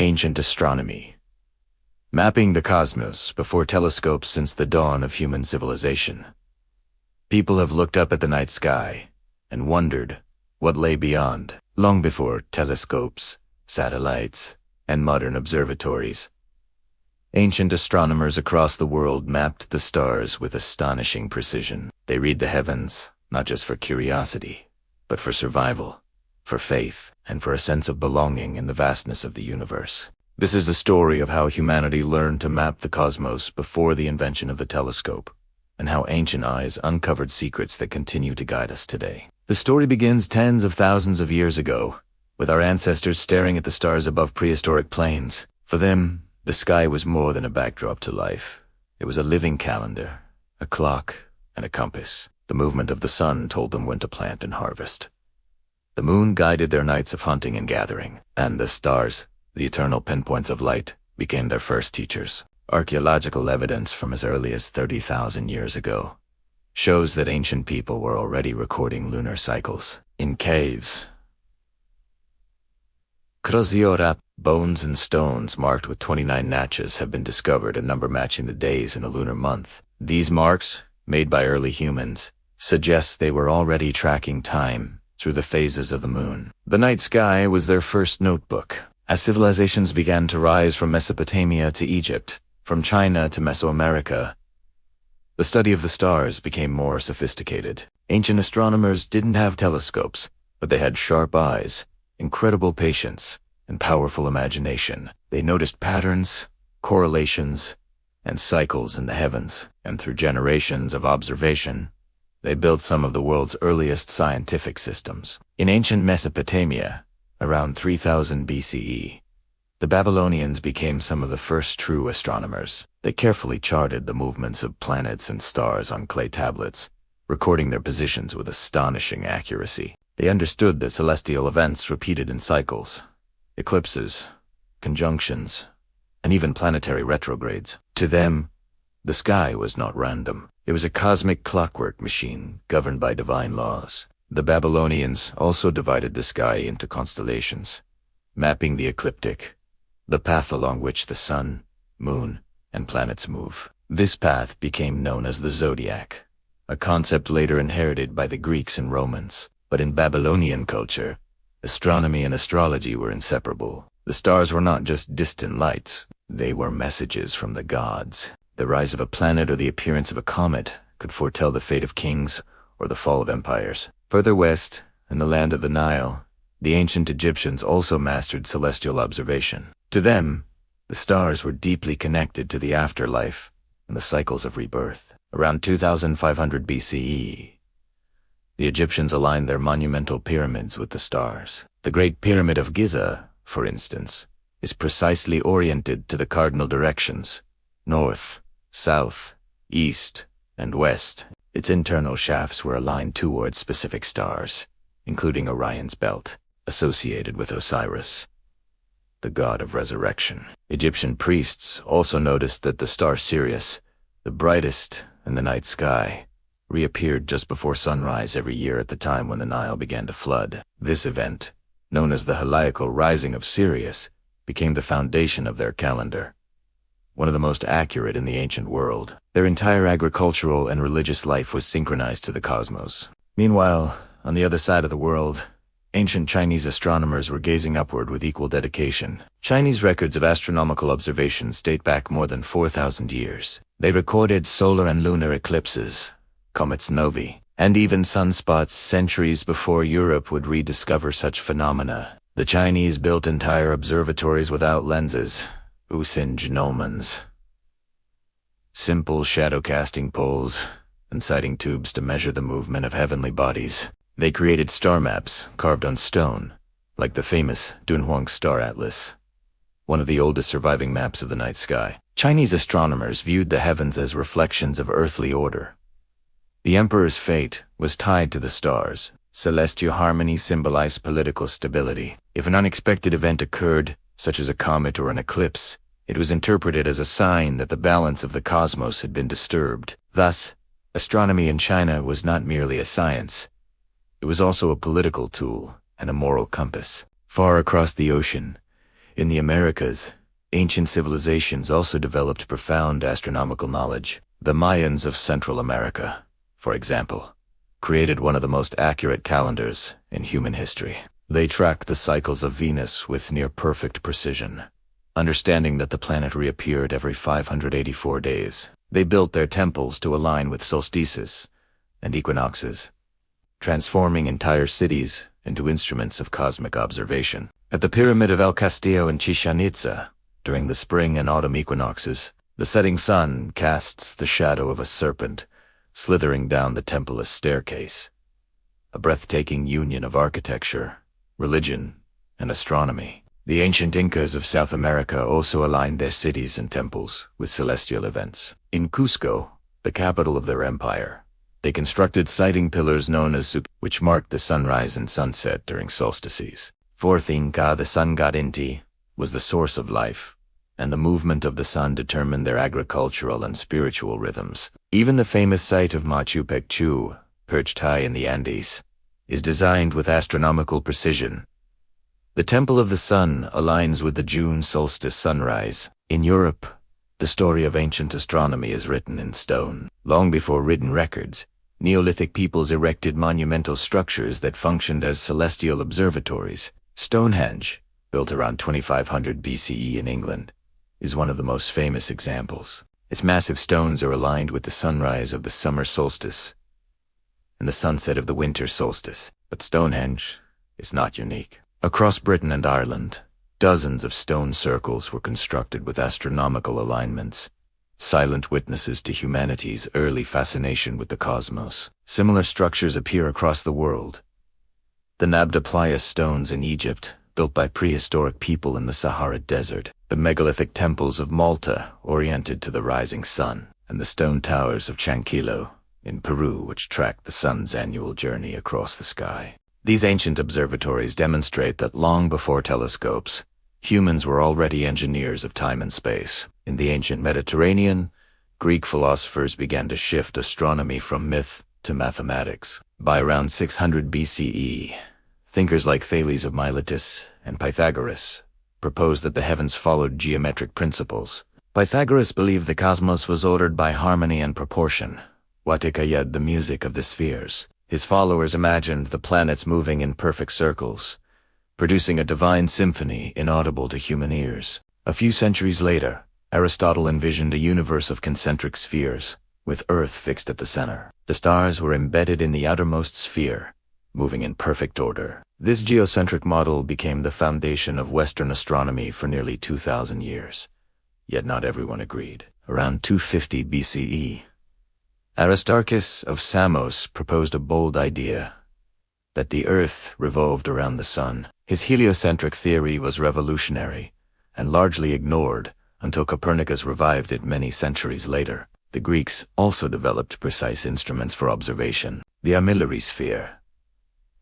Ancient astronomy. Mapping the cosmos before telescopes since the dawn of human civilization. People have looked up at the night sky and wondered what lay beyond, long before telescopes, satellites, and modern observatories. Ancient astronomers across the world mapped the stars with astonishing precision. They read the heavens, not just for curiosity, but for survival, for faith, and for a sense of belonging in the vastness of the universe. This is the story of how humanity learned to map the cosmos before the invention of the telescope, and how ancient eyes uncovered secrets that continue to guide us today. The story begins tens of thousands of years ago, with our ancestors staring at the stars above prehistoric plains. For them, the sky was more than a backdrop to life. It was a living calendar, a clock, and a compass. The movement of the sun told them when to plant and harvest. The moon guided their nights of hunting and gathering, and the stars, the eternal pinpoints of light, became their first teachers. Archaeological evidence from as early as 30,000 years ago shows that ancient people were already recording lunar cycles in caves. Kroziorap, bones and stones marked with 29 natchez have been discovered, a number matching the days in a lunar month. These marks, made by early humans, suggest they were already tracking time through the phases of the moon. The night sky was their first notebook. As civilizations began to rise from Mesopotamia to Egypt, from China to Mesoamerica, the study of the stars became more sophisticated. Ancient astronomers didn't have telescopes, but they had sharp eyes, incredible patience, and powerful imagination. They noticed patterns, correlations, and cycles in the heavens, and through generations of observation, they built some of the world's earliest scientific systems. In ancient Mesopotamia, around 3000 BCE, the Babylonians became some of the first true astronomers. They carefully charted the movements of planets and stars on clay tablets, recording their positions with astonishing accuracy. They understood that celestial events repeated in cycles, eclipses, conjunctions, and even planetary retrogrades. To them, the sky was not random. It was a cosmic clockwork machine governed by divine laws. The Babylonians also divided the sky into constellations, mapping the ecliptic, the path along which the sun, moon, and planets move. This path became known as the zodiac, a concept later inherited by the Greeks and Romans. But in Babylonian culture, astronomy and astrology were inseparable. The stars were not just distant lights, they were messages from the gods. The rise of a planet or the appearance of a comet could foretell the fate of kings or the fall of empires. Further west, in the land of the Nile, the ancient Egyptians also mastered celestial observation. To them, the stars were deeply connected to the afterlife and the cycles of rebirth. Around 2500 BCE, the Egyptians aligned their monumental pyramids with the stars. The Great Pyramid of Giza, for instance, is precisely oriented to the cardinal directions: north, south, east, and west. Its internal shafts were aligned towards specific stars, including Orion's belt, associated with Osiris, the god of resurrection. Egyptian priests also noticed that the star Sirius, the brightest in the night sky, reappeared just before sunrise every year at the time when the Nile began to flood. This event, known as the Heliacal Rising of Sirius, became the foundation of their calendar, one of the most accurate in the ancient world. Their entire agricultural and religious life was synchronized to the cosmos. Meanwhile, on the other side of the world, ancient Chinese astronomers were gazing upward with equal dedication. Chinese records of astronomical observations date back more than 4,000 years. They recorded solar and lunar eclipses, comets novae, and even sunspots centuries before Europe would rediscover such phenomena. The Chinese built entire observatories without lenses, usingenomans, simple shadow-casting poles, and sighting tubes to measure the movement of heavenly bodies. They created star maps carved on stone, like the famous Dunhuang Star Atlas, one of the oldest surviving maps of the night sky. Chinese astronomers viewed the heavens as reflections of earthly order. The emperor's fate was tied to the stars. Celestial harmony symbolized political stability. If an unexpected event occurred, such as a comet or an eclipse, it was interpreted as a sign that the balance of the cosmos had been disturbed. Thus, astronomy in China was not merely a science. It was also a political tool and a moral compass. Far across the ocean, In the Americas, ancient civilizations also developed profound astronomical knowledge. The Mayans of Central America, for example, created one of the most accurate calendars in human history. They tracked the cycles of Venus with near-perfect precision, understanding that the planet reappeared every 584 days. They built their temples to align with solstices and equinoxes, transforming entire cities into instruments of cosmic observation. At the Pyramid of El Castillo in Chichén Itzá, during the spring and autumn equinoxes, the setting sun casts the shadow of a serpent slithering down the temple staircase, a breathtaking union of architecture, religion, and astronomy. The ancient Incas of South America also aligned their cities and temples with celestial events. In Cusco, the capital of their empire, they constructed sighting pillars known as suc, which marked the sunrise and sunset during solstices. Fourth Inca, the sun god Inti, was the source of life, and the movement of the sun determined their agricultural and spiritual rhythms. Even the famous site of Machu Picchu, perched high in the Andes, is designed with astronomical precision. The Temple of the Sun aligns with the June solstice sunrise. In Europe, the story of ancient astronomy is written in stone. Long before written records, Neolithic peoples erected monumental structures that functioned as celestial observatories. Stonehenge, built around 2500 BCE in England, is one of the most famous examples. Its massive stones are aligned with the sunrise of the summer solstice and the sunset of the winter solstice. But Stonehenge is not unique. Across Britain and Ireland, dozens of stone circles were constructed with astronomical alignments, silent witnesses to humanity's early fascination with the cosmos. Similar structures appear across the world. The Nabda Playa stones in Egypt, built by prehistoric people in the Sahara Desert, the megalithic temples of Malta, oriented to the rising sun, and the stone towers of Chanquillo in Peru, which track the sun's annual journey across the sky. These ancient observatories demonstrate that long before telescopes, humans were already engineers of time and space. In the ancient Mediterranean, Greek philosophers began to shift astronomy from myth to mathematics. By around 600 BCE, thinkers like Thales of Miletus and Pythagoras proposed that the heavens followed geometric principles. Pythagoras believed the cosmos was ordered by harmony and proportion, Watikayed, the music of the spheres. His followers imagined the planets moving in perfect circles, producing a divine symphony inaudible to human ears. A few centuries later, Aristotle envisioned a universe of concentric spheres, with Earth fixed at the center. The stars were embedded in the outermost sphere, moving in perfect order. This geocentric model became the foundation of Western astronomy for nearly 2,000 years. Yet not everyone agreed. Around 250 BCE, Aristarchus of Samos proposed a bold idea, that the Earth revolved around the sun. His heliocentric theory was revolutionary, and largely ignored until Copernicus revived it many centuries later. The Greeks also developed precise instruments for observation. The armillary sphere,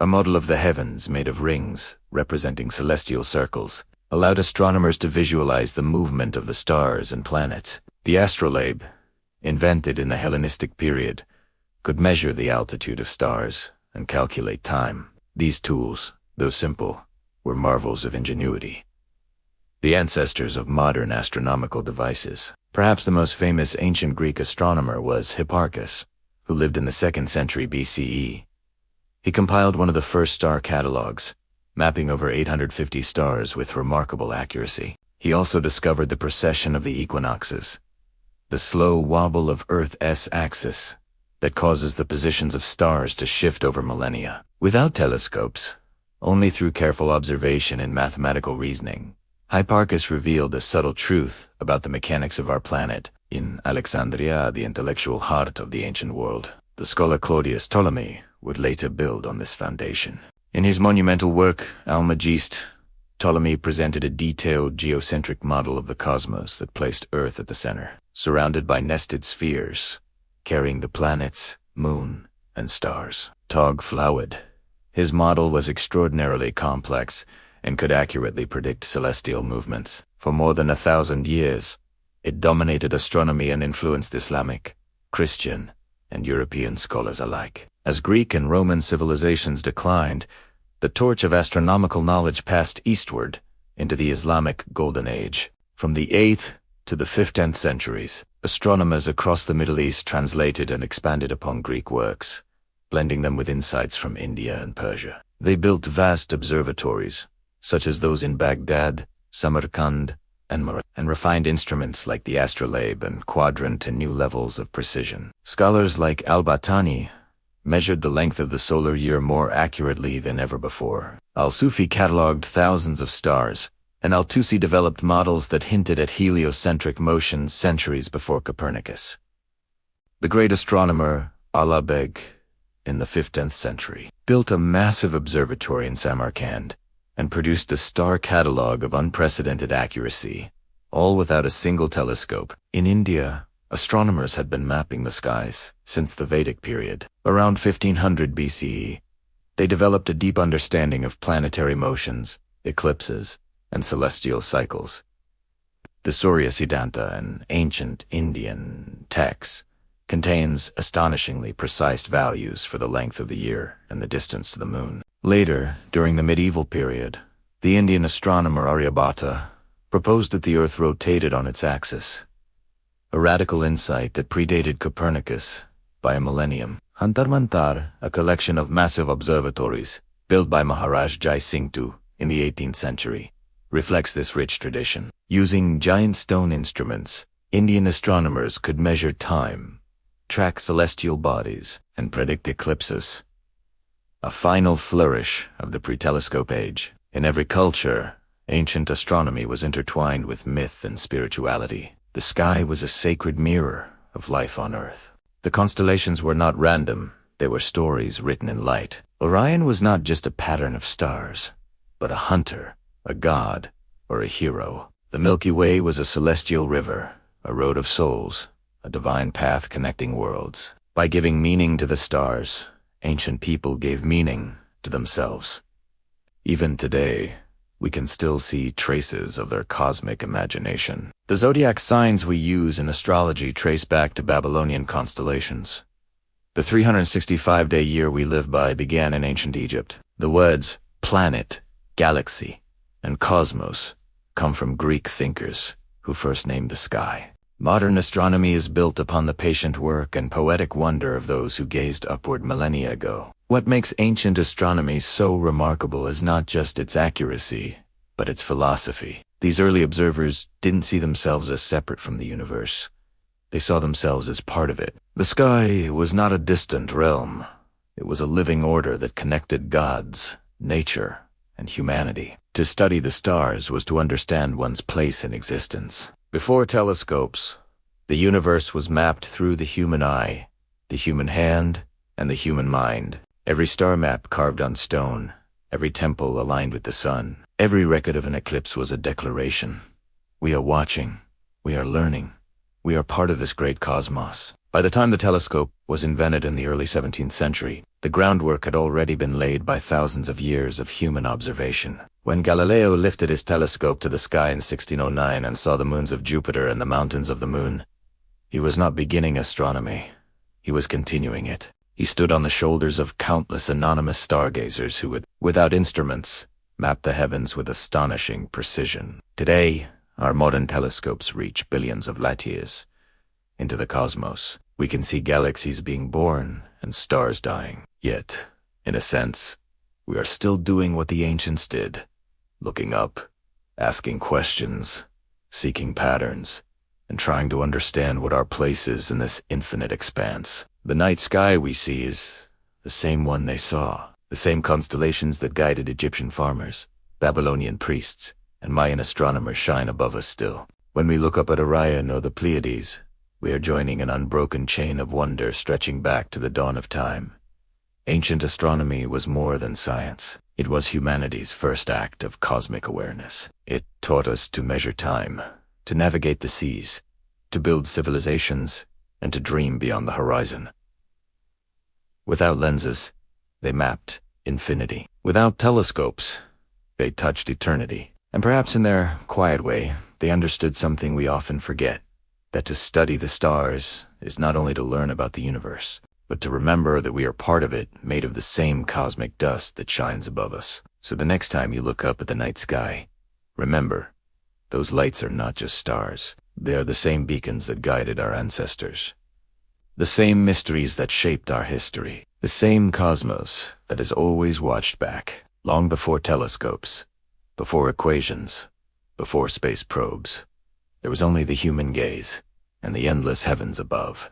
a model of the heavens made of rings representing celestial circles, allowed astronomers to visualize the movement of the stars and planets. The astrolabe, invented in the Hellenistic period, could measure the altitude of stars and calculate time. These tools, though simple, were marvels of ingenuity, the ancestors of modern astronomical devices. Perhaps the most famous ancient Greek astronomer was Hipparchus, who lived in the 2nd century BCE. He compiled one of the first star catalogs, mapping over 850 stars with remarkable accuracy. He also discovered the precession of the equinoxes, the slow wobble of Earth's axis that causes the positions of stars to shift over millennia. Without telescopes, only through careful observation and mathematical reasoning, Hipparchus revealed a subtle truth about the mechanics of our planet. In Alexandria, the intellectual heart of the ancient world, the scholar Claudius Ptolemy would later build on this foundation. In his monumental work, Almagest, Ptolemy presented a detailed geocentric model of the cosmos that placed Earth at the center, surrounded by nested spheres, carrying the planets, moon, and stars. Tog Flawed. His model was extraordinarily complex and could accurately predict celestial movements. For more than 1,000 years, it dominated astronomy and influenced Islamic, Christian, and European scholars alike. As Greek and Roman civilizations declined, the torch of astronomical knowledge passed eastward into the Islamic Golden Age. From the 8th to the 15th centuries, astronomers across the Middle East translated and expanded upon Greek works, blending them with insights from India and Persia. They built vast observatories, such as those in Baghdad, Samarkand, and refined instruments like the astrolabe and quadrant to new levels of precision. Scholars like al-Battani measured the length of the solar year more accurately than ever before. Al-Sufi catalogued thousands of stars, and Al-Tusi developed models that hinted at heliocentric motions centuries before Copernicus. The great astronomer Alabeg, in the 15th century, built a massive observatory in Samarkand and produced a star catalogue of unprecedented accuracy, all without a single telescope. In India, astronomers had been mapping the skies since the Vedic period. Around 1500 BCE, they developed a deep understanding of planetary motions, eclipses, and celestial cycles. The Surya Siddhanta, an ancient Indian text, contains astonishingly precise values for the length of the year and the distance to the moon. Later, during the medieval period, the Indian astronomer Aryabhata proposed that the Earth rotated on its axis, a radical insight that predated Copernicus by a millennium. Hantar-Mantar, a collection of massive observatories built by Maharaj Jai Singh II in the 18th century, reflects this rich tradition. Using giant stone instruments, Indian astronomers could measure time, track celestial bodies, and predict eclipses. A final flourish of the pre-telescope age. In every culture, ancient astronomy was intertwined with myth and spirituality. The sky was a sacred mirror of life on Earth. The constellations were not random, they were stories written in light. Orion was not just a pattern of stars, but a hunter, a god, or a hero. The Milky Way was a celestial river, a road of souls, a divine path connecting worlds. By giving meaning to the stars, ancient people gave meaning to themselves. Even today, we can still see traces of their cosmic imagination. The zodiac signs we use in astrology trace back to Babylonian constellations. The 365-day year we live by began in ancient Egypt. The words planet, galaxy, and cosmos come from Greek thinkers who first named the sky. Modern astronomy is built upon the patient work and poetic wonder of those who gazed upward millennia ago. What makes ancient astronomy so remarkable is not just its accuracy, but its philosophy. These early observers didn't see themselves as separate from the universe. They saw themselves as part of it. The sky was not a distant realm. It was a living order that connected gods, nature, and humanity. To study the stars was to understand one's place in existence. Before telescopes, the universe was mapped through the human eye, the human hand, and the human mind. Every star map carved on stone, every temple aligned with the sun. Every record of an eclipse was a declaration. We are watching, we are learning, we are part of this great cosmos. By the time the telescope was invented in the early 17th century, the groundwork had already been laid by thousands of years of human observation. When Galileo lifted his telescope to the sky in 1609 and saw the moons of Jupiter and the mountains of the moon, he was not beginning astronomy, he was continuing it. He stood on the shoulders of countless anonymous stargazers who would, without instruments, map the heavens with astonishing precision. Today, our modern telescopes reach billions of light years into the cosmos. We can see galaxies being born and stars dying. Yet, in a sense, we are still doing what the ancients did, looking up, asking questions, seeking patterns, and trying to understand what our place is in this infinite expanse. The night sky we see is the same one they saw, the same constellations that guided Egyptian farmers, Babylonian priests, and Mayan astronomers shine above us still. When we look up at Orion or the Pleiades, we are joining an unbroken chain of wonder stretching back to the dawn of time. Ancient astronomy was more than science. It was humanity's first act of cosmic awareness. It taught us to measure time, to navigate the seas, to build civilizations, and to dream beyond the horizon. Without lenses, they mapped infinity. Without telescopes, they touched eternity. And perhaps in their quiet way, they understood something we often forget, that to study the stars is not only to learn about the universe, but to remember that we are part of it, made of the same cosmic dust that shines above us. So the next time you look up at the night sky, Remember, those lights are not just stars. They are the same beacons that guided our ancestors. The same mysteries that shaped our history. The same cosmos that has always watched back, long before telescopes, before equations, before space probes. There was only the human gaze and the endless heavens above.